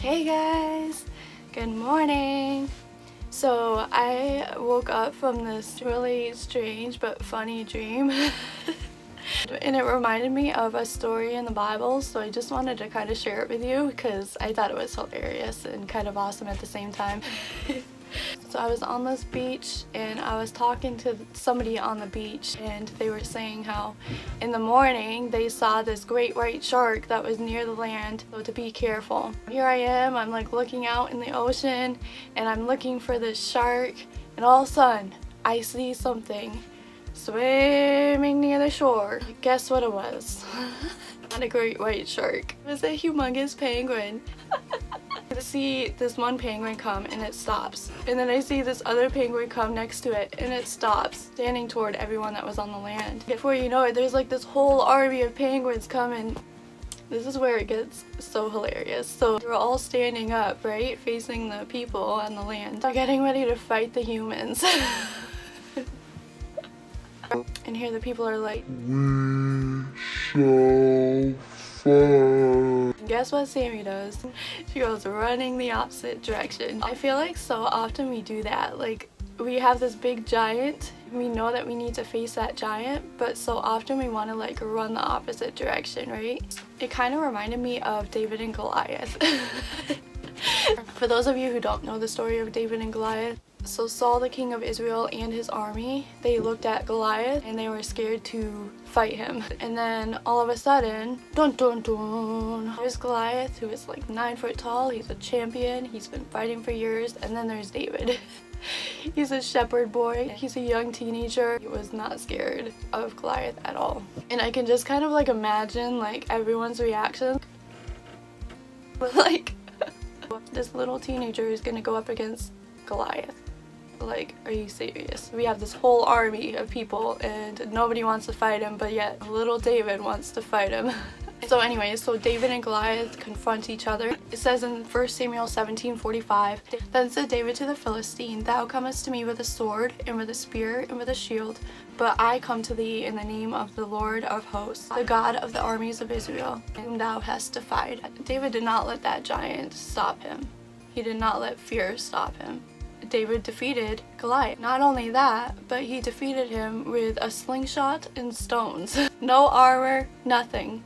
Hey guys, good morning. So I woke up from this really strange but funny dream and it reminded me of a story in the Bible, so I just wanted to kind of share it with you because I thought it was hilarious and kind of awesome at the same time. So I was on this beach and I was talking to somebody on the beach, and they were saying how in the morning they saw this great white shark that was near the land, so to be careful. Here I am, I'm like looking out in the ocean and I'm looking for this shark, and all of a sudden I see something swimming near the shore. Guess what it was? Not a great white shark. It was a humongous penguin. I see this one penguin come and it stops, and then I see this other penguin come next to it and it stops, standing toward everyone that was on the land. Before you know it, there's like this whole army of penguins coming. This is where it gets so hilarious. So they're all standing up, right, facing the people on the land. They're getting ready to fight the humans. And here the people are like, "We shall fight." Guess what Sammy does? She goes running the opposite direction. I feel like so often we do that. Like, we have this big giant, we know that we need to face that giant, but so often we want to like run the opposite direction, right? It kind of reminded me of David and Goliath. For those of you who don't know the story of David and Goliath, so Saul, the king of Israel, and his army, they looked at Goliath and they were scared to fight him. And then all of a sudden, dun dun dun, there's Goliath, who is like 9 foot tall. He's a champion. He's been fighting for years. And then there's David. He's a shepherd boy. He's a young teenager. He was not scared of Goliath at all. And I can just kind of like imagine like everyone's reaction. Like, this little teenager is gonna go up against Goliath. Like, are you serious? We have this whole army of people and nobody wants to fight him, but yet little David wants to fight him. So anyways, so David and Goliath confront each other. It says in 1 Samuel 17:45, "Then said David to the Philistine, Thou comest to me with a sword, and with a spear, and with a shield, but I come to thee in the name of the Lord of hosts, the God of the armies of Israel, whom thou hast defied." David did not let that giant stop him. He did not let fear stop him. David defeated Goliath. Not only that, but he defeated him with a slingshot and stones. No armor, nothing.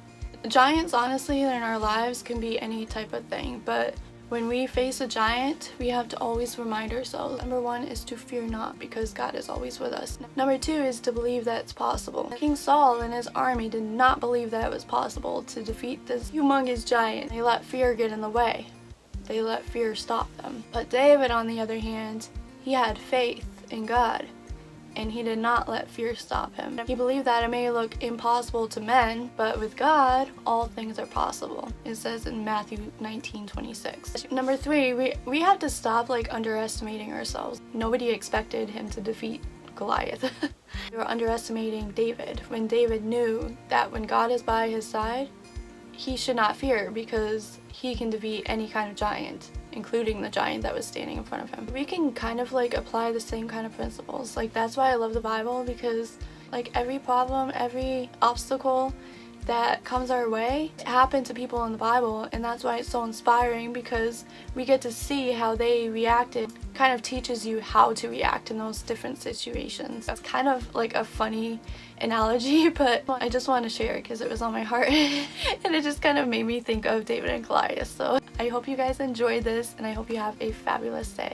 Giants, honestly, in our lives can be any type of thing, but when we face a giant, we have to always remind ourselves, number 1 is to fear not, because God is always with us. Number 2 is to believe that it's possible. King Saul and his army did not believe that it was possible to defeat this humongous giant. They let fear get in the way. They let fear stop them. But David, on the other hand, he had faith in God, and he did not let fear stop him. He believed that it may look impossible to men, but with God, all things are possible. It says in Matthew 19:26. Number 3, we have to stop like underestimating ourselves. Nobody expected him to defeat Goliath. They were underestimating David, when David knew that when God is by his side, he should not fear, because he can defeat any kind of giant, including the giant that was standing in front of him. We can kind of like apply the same kind of principles. Like, that's why I love the Bible, because like every problem, every obstacle that comes our way happened to people in the Bible, and that's why it's so inspiring, because we get to see how they reacted. Kind of teaches you how to react in those different situations. It's kind of like a funny analogy, but I just want to share it because it was on my heart and it just kind of made me think of David and Goliath. So I hope you guys enjoyed this, and I hope you have a fabulous day.